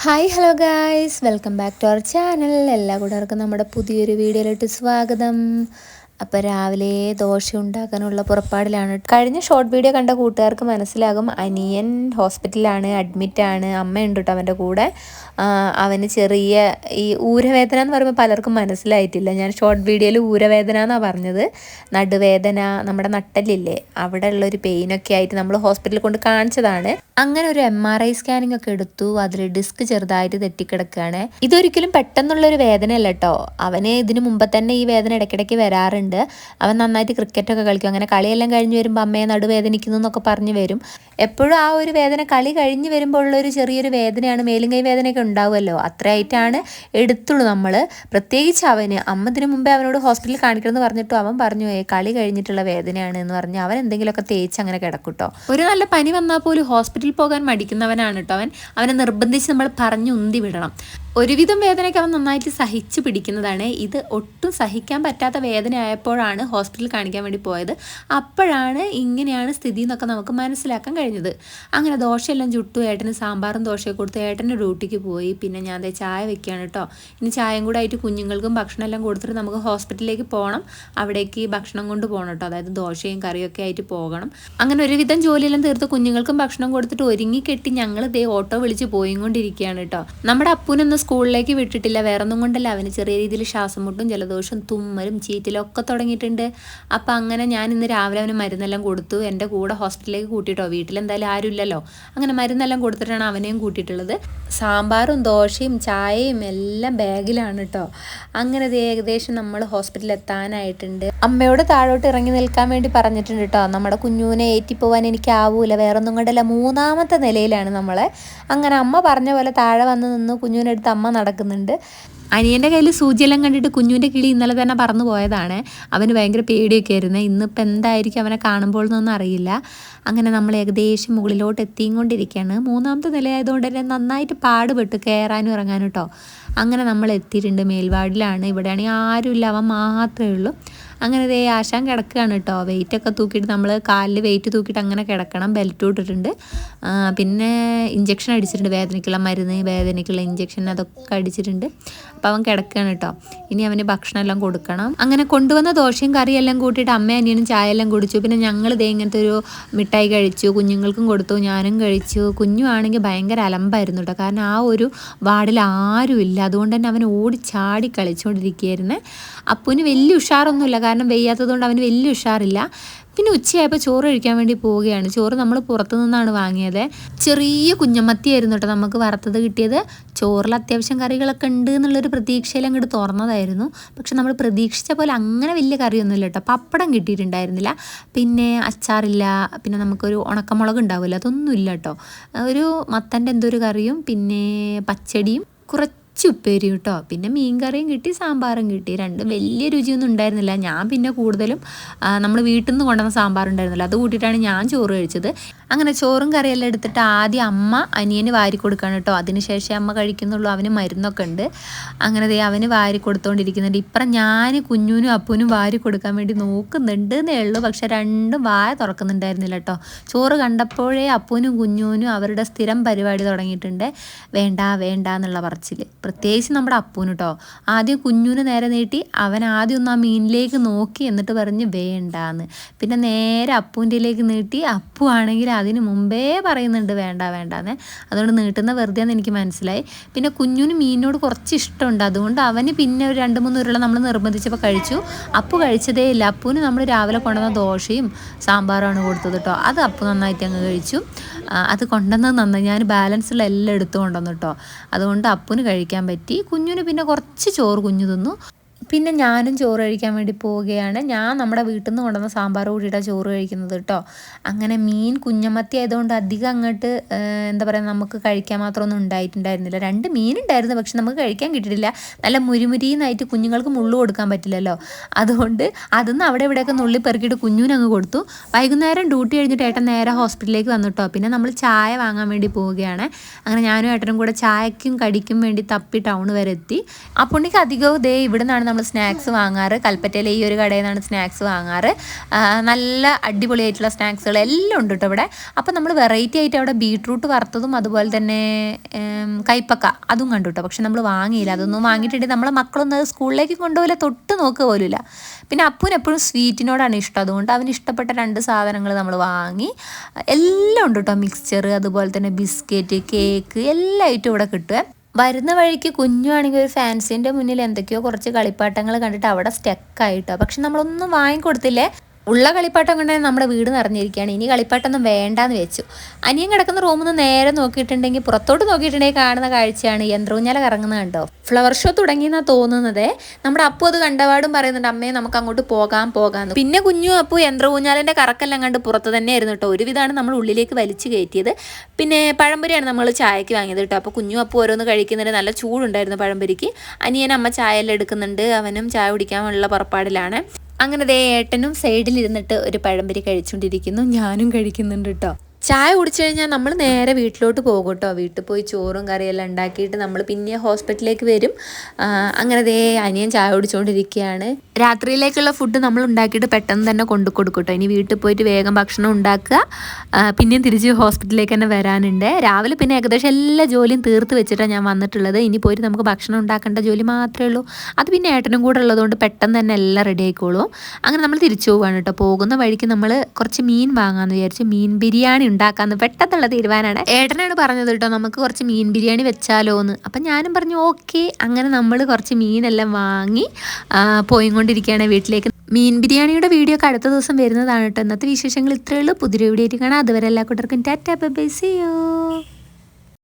Hi hello guys, welcome back to our channel. എല്ലാ കൂട്ടുകാർക്കും നമ്മുടെ പുതിയൊരു വീഡിയോയിലോട്ട് സ്വാഗതം. അപ്പോൾ രാവിലെ ദോശ ഉണ്ടാക്കാനുള്ള പുറപ്പാടിലാണ്. കഴിഞ്ഞ ഷോർട്ട് വീഡിയോ കണ്ട കൂട്ടുകാർക്ക് മനസ്സിലാകും, അനിയൻ ഹോസ്പിറ്റലിലാണ്, അഡ്മിറ്റാണ്. അമ്മയുണ്ട് കേട്ടോ അവൻ്റെ കൂടെ. അവന് ചെറിയ ഈ ഊരവേദന എന്ന് പറയുമ്പോൾ പലർക്കും മനസ്സിലായിട്ടില്ല. ഞാൻ ഷോർട്ട് വീഡിയോയിൽ ഊരവേദന എന്നാണ് പറഞ്ഞത്. നടുവേദന, നമ്മുടെ നട്ടലില്ലേ അവിടെ ഉള്ളൊരു പെയിനൊക്കെ ആയിട്ട് നമ്മൾ ഹോസ്പിറ്റലിൽ കൊണ്ട് കാണിച്ചതാണ്. അങ്ങനെ ഒരു MRI സ്കാനിങ് ഒക്കെ എടുത്തു. അതിൽ ഡിസ്ക് ചെറുതായിട്ട് തെറ്റിക്കിടക്കുകയാണ്. ഇതൊരിക്കലും പെട്ടെന്നുള്ളൊരു വേദനയല്ല കേട്ടോ. അവന് ഇതിന് മുമ്പ് തന്നെ ഈ വേദന ഇടയ്ക്കിടയ്ക്ക് വരാറുണ്ട്. അവൻ നന്നായിട്ട് ക്രിക്കറ്റൊക്കെ കളിക്കും. അങ്ങനെ കളിയെല്ലാം കഴിഞ്ഞ് വരുമ്പോൾ അമ്മയെ നടുവേദനിക്കുന്നു എന്നൊക്കെ പറഞ്ഞ് വരും. എപ്പോഴും ആ ഒരു വേദന കളി കഴിഞ്ഞ് വരുമ്പോൾ ഉള്ളൊരു ചെറിയൊരു വേദനയാണ്. മേലും കൈ വേദനയൊക്കെ ഉണ്ടാവുമല്ലോ, അത്രയായിട്ടാണ് എടുത്തുള്ളൂ നമ്മൾ. പ്രത്യേകിച്ച് അവന് അമ്മ ഇതിന് മുമ്പേ അവനോട് ഹോസ്പിറ്റലിൽ കാണിക്കണമെന്ന് പറഞ്ഞിട്ടും അവൻ പറഞ്ഞു കളി കഴിഞ്ഞിട്ടുള്ള വേദനയാണ് എന്ന് പറഞ്ഞ് അവൻ എന്തെങ്കിലുമൊക്കെ തേച്ച് അങ്ങനെ കിടക്കൂട്ടോ. ഒരു നല്ല പനി വന്നാൽ പോലും ഹോസ്പിറ്റലിൽ പോകാൻ മടിക്കുന്നവനാണ് കേട്ടോ അവനെ നിർബന്ധിച്ച് നമ്മൾ പറഞ്ഞു ഉന്തി വിടണം. ഒരുവിധം വേദനയ്ക്ക് അവൻ നന്നായിട്ട് സഹിച്ച് പിടിക്കുന്നതാണ്. ഇത് ഒട്ടും സഹിക്കാൻ പറ്റാത്ത വേദന ആയപ്പോഴാണ് ഹോസ്പിറ്റലിൽ കാണിക്കാൻ വേണ്ടി പോയത്. അപ്പോഴാണ് ഇങ്ങനെയാണ് സ്ഥിതി എന്നൊക്കെ നമുക്ക് മനസ്സിലാക്കാൻ കഴിഞ്ഞത്. അങ്ങനെ ദോശയെല്ലാം ചുട്ടു. ഏട്ടന് സാമ്പാറും ദോശയൊക്കെ കൊടുത്ത് ഏട്ടന് ഡ്യൂട്ടിക്ക് പോയി. പിന്നെ ഞാൻ ചായ വെക്കുകയാണ് കേട്ടോ. ഇനി ചായയും കൂടെ ആയിട്ട് കുഞ്ഞുങ്ങൾക്കും ഭക്ഷണം എല്ലാം കൊടുത്തിട്ട് നമുക്ക് ഹോസ്പിറ്റലിലേക്ക് പോകണം. അവിടേക്ക് ഭക്ഷണം കൊണ്ട് പോകണം കേട്ടോ. അതായത് ദോശയും കറിയൊക്കെ ആയിട്ട് പോകണം. അങ്ങനെ ഒരുവിധം ജോലിയെല്ലാം തീർത്ത് കുഞ്ഞുങ്ങൾക്കും ഭക്ഷണം കൊടുത്തിട്ട് ഒരുങ്ങിക്കെട്ടി ഞങ്ങൾ ഓട്ടോ വിളിച്ച് പോയിക്കൊണ്ടിരിക്കുകയാണ് കേട്ടോ. നമ്മുടെ അപ്പൂനൊന്നും സ്കൂളിലേക്ക് വിട്ടിട്ടില്ല. വേറൊന്നും കൊണ്ടല്ല, അവന് ചെറിയ രീതിയിൽ ശ്വാസം മുട്ടും ജലദോഷം തുമ്മലും ചീറ്റലും ഒക്കെ തുടങ്ങിയിട്ടുണ്ട്. അപ്പം അങ്ങനെ ഞാൻ ഇന്ന് രാവിലെ അവന് മരുന്നെല്ലാം കൊടുത്തു. എൻ്റെ കൂടെ ഹോസ്പിറ്റലിലേക്ക് കൂട്ടിയിട്ടോ. വീട്ടിലെന്തായാലും ആരുമില്ലല്ലോ. അങ്ങനെ മരുന്നെല്ലാം കൊടുത്തിട്ടാണ് അവനെയും കൂട്ടിയിട്ടുള്ളത്. സാമ്പാറും ദോശയും ചായയും എല്ലാം ബാഗിലാണ് കേട്ടോ. അങ്ങനെ ഏകദേശം നമ്മൾ ഹോസ്പിറ്റലിൽ എത്താനായിട്ടുണ്ട്. അമ്മയോട് താഴോട്ട് ഇറങ്ങി നിൽക്കാൻ വേണ്ടി പറഞ്ഞിട്ടുണ്ട് കേട്ടോ. നമ്മുടെ കുഞ്ഞൂനെ ഏറ്റിപ്പോവാൻ എനിക്കാവൂല. വേറൊന്നും കൊണ്ടല്ല, 3ാമത്തെ നിലയിലാണ് നമ്മളെ. അങ്ങനെ അമ്മ പറഞ്ഞ പോലെ താഴെ വന്ന് നിന്ന് കുഞ്ഞൂനെടുത്ത് അമ്മ നടക്കുന്നുണ്ട്. അനിയൻ്റെ കയ്യിൽ സൂചിയെല്ലാം കണ്ടിട്ട് കുഞ്ഞുവിൻ്റെ കിളി ഇന്നലെ തന്നെ പറന്നു പോയതാണ്. അവന് ഭയങ്കര പേടിയൊക്കെ ആയിരുന്നു. ഇന്നിപ്പോൾ എന്തായിരിക്കും അവനെ കാണുമ്പോൾ എന്നൊന്നും അറിയില്ല. അങ്ങനെ നമ്മൾ ഏകദേശം മുകളിലോട്ട് എത്തിയും കൊണ്ടിരിക്കുകയാണ്. 3ാമത്തെ നിലയായതുകൊണ്ട് തന്നെ നന്നായിട്ട് പാടുപെട്ട് കയറാനും ഇറങ്ങാനും കേട്ടോ. അങ്ങനെ നമ്മൾ എത്തിയിട്ടുണ്ട്. മേൽവാർഡിലാണ്. ഇവിടെയാണെങ്കിൽ ആരുമില്ല, അവൻ മാത്രമേ ഉള്ളൂ. അങ്ങനെ ആശാൻ കിടക്കുകയാണ് കേട്ടോ. വെയിറ്റൊക്കെ തൂക്കിയിട്ട് നമ്മൾ കാലിൽ വെയിറ്റ് തൂക്കിയിട്ട് അങ്ങനെ കിടക്കണം. ബെൽറ്റ് ഇട്ടിട്ടുണ്ട്. പിന്നെ ഇഞ്ചക്ഷൻ അടിച്ചിട്ടുണ്ട്. വേദനയ്ക്കുള്ള മരുന്ന്, വേദനയ്ക്കുള്ള ഇഞ്ചക്ഷൻ അതൊക്കെ അടിച്ചിട്ടുണ്ട്. അപ്പോൾ അവൻ കിടക്കുകയാണ് കേട്ടോ. ഇനി അവന് ഭക്ഷണമെല്ലാം കൊടുക്കണം. അങ്ങനെ കൊണ്ടുവന്ന ദോശയും കറിയെല്ലാം കൂട്ടിയിട്ട് അമ്മയും അനിയനും ചായ എല്ലാം കുടിച്ചു. പിന്നെ ഞങ്ങൾ ഇങ്ങനത്തെ ഒരു മിഠായി കഴിച്ചു. കുഞ്ഞുങ്ങൾക്കും കൊടുത്തു, ഞാനും കഴിച്ചു. കുഞ്ഞു ആണെങ്കിൽ ഭയങ്കര അലമ്പായിരുന്നു കേട്ടോ. കാരണം ആ ഒരു വാർഡിൽ ആരുമില്ല. അതുകൊണ്ട് തന്നെ അവൻ ഓടി ചാടി കളിച്ചുകൊണ്ടിരിക്കുകയായിരുന്നു. അപ്പൂന് വലിയ ഉഷാറൊന്നുമില്ല, കാരണം വെയ്യാത്തതുകൊണ്ട് അവന് വലിയ ഉഷാറില്ല. പിന്നെ ഉച്ചയായപ്പോൾ ചോറ് കഴിക്കാൻ വേണ്ടി പോവുകയാണ്. ചോറ് നമ്മൾ പുറത്തു നിന്നാണ് വാങ്ങിയത്. ചെറിയ കുഞ്ഞമത്തിയായിരുന്നു കേട്ടോ നമുക്ക് വറുത്തത് കിട്ടിയത്. ചോറിൽ അത്യാവശ്യം കറികളൊക്കെ ഉണ്ട് എന്നുള്ളൊരു പ്രതീക്ഷയിൽ അങ്ങോട്ട് തുറന്നതായിരുന്നു. പക്ഷെ നമ്മൾ പ്രതീക്ഷിച്ച പോലെ അങ്ങനെ വലിയ കറിയൊന്നുമില്ല കേട്ടോ. പപ്പടം കിട്ടിയിട്ടുണ്ടായിരുന്നില്ല, പിന്നെ അച്ചാറില്ല, പിന്നെ നമുക്കൊരു ഉണക്കമുളക് ഉണ്ടാവില്ല, അതൊന്നും ഇല്ല കേട്ടോ. ഒരു മത്തൻ്റെ എന്തോ ഒരു കറിയും പിന്നെ പച്ചടിയും കുറച്ച് ഉപ്പേരി കേട്ടോ. പിന്നെ മീൻ കറിയും കിട്ടി, സാമ്പാറും കിട്ടി. രണ്ടും വലിയ രുചിയൊന്നും ഉണ്ടായിരുന്നില്ല. ഞാൻ പിന്നെ കൂടുതലും നമ്മൾ വീട്ടിൽ നിന്ന് കൊണ്ടുവന്ന സാമ്പാറുണ്ടായിരുന്നില്ല, അത് കൂട്ടിയിട്ടാണ് ഞാൻ ചോറ് കഴിച്ചത്. അങ്ങനെ ചോറും കറിയെല്ലാം എടുത്തിട്ട് ആദ്യം അമ്മ അനിയന് വാരി കൊടുക്കുകയാണ് കേട്ടോ. അതിനുശേഷം അമ്മ കഴിക്കുന്നുള്ളൂ. അവന് മരുന്നൊക്കെ ഉണ്ട്. അങ്ങനെ അവന് വാരി കൊടുത്തുകൊണ്ടിരിക്കുന്നുണ്ട്. ഇപ്പം ഞാൻ കുഞ്ഞൂനും അപ്പൂനും വാരി കൊടുക്കാൻ വേണ്ടി നോക്കുന്നുണ്ട് എന്നേ ഉള്ളൂ. പക്ഷെ രണ്ടും വായ തുറക്കുന്നുണ്ടായിരുന്നില്ല കേട്ടോ. ചോറ് കണ്ടപ്പോഴേ അപ്പൂനും കുഞ്ഞൂനും അവരുടെ സ്ഥിരം പരിപാടി തുടങ്ങിയിട്ടുണ്ട്. വേണ്ട വേണ്ട എന്നുള്ള പറച്ചിൽ. പ്രത്യേകിച്ച് നമ്മുടെ അപ്പൂന് കേട്ടോ. ആദ്യം കുഞ്ഞൂന് നേരെ നീട്ടി അവൻ ആദ്യം ഒന്ന് ആ മീനിലേക്ക് നോക്കി, എന്നിട്ട് പറഞ്ഞ് വേണ്ടാന്ന്. പിന്നെ നേരെ അപ്പൂൻ്റെയിലേക്ക് നീട്ടി. അപ്പു ആണെങ്കിൽ അതിന് മുമ്പേ പറയുന്നുണ്ട് വേണ്ട വേണ്ടാന്ന്. അതുകൊണ്ട് നീട്ടുന്ന വെറുതെയാന്ന് എനിക്ക് മനസ്സിലായി. പിന്നെ കുഞ്ഞുന് മീനിനോട് കുറച്ച് ഇഷ്ടമുണ്ട്. അതുകൊണ്ട് അവന് പിന്നെ ഒരു 2-3 ഉരുള നമ്മൾ നിർബന്ധിച്ചപ്പോൾ കഴിച്ചു. അപ്പു കഴിച്ചതേ ഇല്ല. അപ്പൂന് നമ്മൾ രാവിലെ കൊണ്ടുവന്ന ദോശയും സാമ്പാറുമാണ് കൊടുത്തത് കേട്ടോ. അത് അപ്പു നന്നായിട്ട് അങ്ങ് കഴിച്ചു. അത് കൊണ്ടുവന്നത് നന്നായി. ഞാൻ ബാലൻസുള്ള എല്ലാം എടുത്തു കൊണ്ടുവന്നു കേട്ടോ. അതുകൊണ്ട് അപ്പുന് കഴിക്കാൻ പറ്റി. കുഞ്ഞുന് പിന്നെ കുറച്ച് ചോറ് കുഞ്ഞു തിന്നു. പിന്നെ ഞാനും ചോറ് കഴിക്കാൻ വേണ്ടി പോവുകയാണ്. ഞാൻ നമ്മുടെ വീട്ടിൽ നിന്ന് കൊണ്ടുവന്ന സാമ്പാർ കൂടിയിട്ടാണ് ചോറ് കഴിക്കുന്നത് കേട്ടോ. അങ്ങനെ മീൻ കുഞ്ഞമത്തി ആയതുകൊണ്ട് അധികം അങ്ങോട്ട് എന്താ പറയുക, നമുക്ക് കഴിക്കാൻ മാത്രമൊന്നും ഉണ്ടായിട്ടുണ്ടായിരുന്നില്ല. 2 മീനുണ്ടായിരുന്നു, പക്ഷെ നമുക്ക് കഴിക്കാൻ കിട്ടിയിട്ടില്ല. നല്ല മുരിമുരിന്നായിട്ട് കുഞ്ഞുങ്ങൾക്ക് മുള്ളു കൊടുക്കാൻ പറ്റില്ലല്ലോ. അതുകൊണ്ട് അതൊന്ന് അവിടെ ഇവിടെയൊക്കെ നുള്ളി പെറുക്കിയിട്ട് കുഞ്ഞൂനങ്ങ് കൊടുത്തു. വൈകുന്നേരം ഡ്യൂട്ടി കഴിഞ്ഞിട്ട് ഏട്ടൻ നേരെ ഹോസ്പിറ്റലിലേക്ക് വന്നു കേട്ടോ. പിന്നെ നമ്മൾ ചായ വാങ്ങാൻ വേണ്ടി പോവുകയാണ്. അങ്ങനെ ഞാനും ഏട്ടനും കൂടെ ചായക്കും കടിക്കും വേണ്ടി തപ്പി ടൗൺ വരെ എത്തി. ആ പുണ്ണിക്ക് അധികവും ഇവിടെ നിന്നാണ് നമ്മൾ നമ്മൾ സ്നാക്സ് വാങ്ങാറ്. കൽപ്പറ്റയിലെ ഈ ഒരു കടയിൽ നിന്നാണ് സ്നാക്സ് വാങ്ങാറ്. നല്ല അടിപൊളിയായിട്ടുള്ള സ്നാക്സുകൾ എല്ലാം ഉണ്ട് കേട്ടോ ഇവിടെ. അപ്പോൾ നമ്മൾ വെറൈറ്റി ആയിട്ട് അവിടെ ബീട്രൂട്ട് വറുത്തതും അതുപോലെ തന്നെ കൈപ്പക്ക അതും കണ്ടു കേട്ടോ. പക്ഷെ നമ്മൾ വാങ്ങിയില്ല. അതൊന്നും വാങ്ങിയിട്ടുണ്ടെങ്കിൽ നമ്മളെ മക്കളൊന്നും അത് സ്കൂളിലേക്ക് കൊണ്ടുപോകില്ല, തൊട്ട് നോക്കുക പോലുമില്ല. പിന്നെ അപ്പൂന് എപ്പോഴും സ്വീറ്റിനോടാണ് ഇഷ്ടം. അതുകൊണ്ട് അവന് ഇഷ്ടപ്പെട്ട 2 സാധനങ്ങൾ നമ്മൾ വാങ്ങി. എല്ലാം ഉണ്ട് കേട്ടോ, മിക്സ്ചർ അതുപോലെ തന്നെ ബിസ്ക്കറ്റ്, കേക്ക് എല്ലാ ഐറ്റവും ഇവിടെ കിട്ടുക. വരുന്ന വഴിക്ക് കുഞ്ഞുവാണെങ്കിൽ ഒരു ഫാൻസിൻ്റെ മുന്നിൽ എന്തൊക്കെയോ കുറച്ച് കളിപ്പാട്ടങ്ങൾ കണ്ടിട്ട് അവിടെ സ്റ്റക്കായിട്ടോ. പക്ഷെ നമ്മളൊന്നും വാങ്ങിക്കൊടുത്തില്ലേ. ഉള്ള കളിപ്പാട്ടം കൊണ്ടുതന്നെ നമ്മുടെ വീട് നിറഞ്ഞിരിക്കുകയാണ്. ഇനി കളിപ്പാട്ടൊന്നും വേണ്ടാന്ന് വെച്ചു. അനിയൻ കിടക്കുന്ന റൂമിൽ നിന്ന് നേരെ നോക്കിയിട്ടുണ്ടെങ്കിൽ, പുറത്തോട്ട് നോക്കിയിട്ടുണ്ടെങ്കിൽ കാണുന്ന കാഴ്ചയാണ് യന്ത്രൂഞ്ഞാല കറങ്ങുന്നത് കണ്ടോ. ഫ്ലവർ ഷോ തുടങ്ങിയെന്നാണ് തോന്നുന്നത്. നമ്മുടെ അപ്പു അത് കണ്ടപാടും പറയുന്നുണ്ട്, അമ്മയെ നമുക്ക് അങ്ങോട്ട് പോകാമെന്ന്. പിന്നെ കുഞ്ഞു അപ്പു യന്ത്രൂഞ്ഞാലിൻ്റെ കറക്കെല്ലാം കണ്ട് പുറത്ത് തന്നെ ആയിരുന്നു കേട്ടോ. ഒരുവിധമാണ് നമ്മൾ ഉള്ളിലേക്ക് വലിച്ചു കയറ്റിയത്. പിന്നെ പഴംപൊരിയാണ് നമ്മൾ ചായക്ക് വാങ്ങിയത് കേട്ടോ. അപ്പോൾ കുഞ്ഞു അപ്പു ഓരോന്ന് കഴിക്കുന്നുണ്ട്. നല്ല ചൂടുണ്ടായിരുന്നു പഴംപൊരിക്ക്. അനിയൻ അമ്മ ചായയെല്ലാം എടുക്കുന്നുണ്ട്. അവനും ചായ കുടിക്കാനുള്ള പുറപ്പാടിലാണ്. അങ്ങനെ ദേ ഏട്ടനും സൈഡിലിരുന്നിട്ട് ഒരു പഴംപൊരി കഴിച്ചുകൊണ്ടിരിക്കുന്നു. ഞാനും കഴിക്കുന്നുണ്ട് കേട്ടോ. ചായ കുടിച്ചു കഴിഞ്ഞാൽ നമ്മൾ നേരെ വീട്ടിലോട്ട് പോകും കേട്ടോ. വീട്ടിൽ പോയി ചോറും കറിയെല്ലാം ഉണ്ടാക്കിയിട്ട് നമ്മൾ പിന്നെ ഹോസ്പിറ്റലിലേക്ക് വരും. അങ്ങനെ ദേ അനിയൻ ചായ കുടിച്ചുകൊണ്ടിരിക്കുകയാണ്. രാത്രിയിലേക്കുള്ള ഫുഡ് നമ്മൾ ഉണ്ടാക്കിയിട്ട് പെട്ടെന്ന് തന്നെ കൊണ്ടു കൊടുക്കും കേട്ടോ. ഇനി വീട്ടിൽ പോയിട്ട് വേഗം ഭക്ഷണം ഉണ്ടാക്കുക. പിന്നെയും തിരിച്ച് ഹോസ്പിറ്റലിലേക്ക് തന്നെ വരാനുണ്ട്. രാവിലെ പിന്നെ ഏകദേശം എല്ലാ ജോലിയും തീർത്ത് വെച്ചിട്ടാണ് ഞാൻ വന്നിട്ടുള്ളത്. ഇനി പോയിട്ട് നമുക്ക് ഭക്ഷണം ഉണ്ടാക്കേണ്ട ജോലി മാത്രമേ ഉള്ളൂ. അത് പിന്നെ ഏട്ടനും കൂടെ ഉള്ളതുകൊണ്ട് പെട്ടെന്ന് തന്നെ എല്ലാം റെഡി ആയിക്കോളും. അങ്ങനെ നമ്മൾ തിരിച്ചു പോവുകയാണ് കേട്ടോ. പോകുന്ന വഴിക്ക് നമ്മൾ കുറച്ച് മീൻ വാങ്ങാമെന്ന് വിചാരിച്ചു. മീൻ ബിരിയാണി ഉണ്ടാക്കാമെന്ന് പെട്ടെന്നുള്ള തീരുമാനമാണ്. ഏട്ടനാണ് പറഞ്ഞത് കേട്ടോ, നമുക്ക് കുറച്ച് മീൻ ബിരിയാണി വെച്ചാലോ എന്ന്. അപ്പം ഞാനും പറഞ്ഞു ഓക്കെ. അങ്ങനെ നമ്മൾ കുറച്ച് മീനെല്ലാം വാങ്ങി പോയിക്കൊണ്ടിരിക്കുകയാണ് വീട്ടിലേക്ക്. മീൻ ബിരിയാണിയുടെ വീഡിയോ ഒക്കെ അടുത്ത ദിവസം വരുന്നതാണ് കേട്ടോ. ഇന്നത്തെ വിശേഷങ്ങൾ ഇത്രയേ ഉള്ളൂ. പുതിയ വീഡിയോ ആയിട്ട് കാണാം. അതുവരെ എല്ലാ കൂട്ടർക്കും tata bye bye, see U.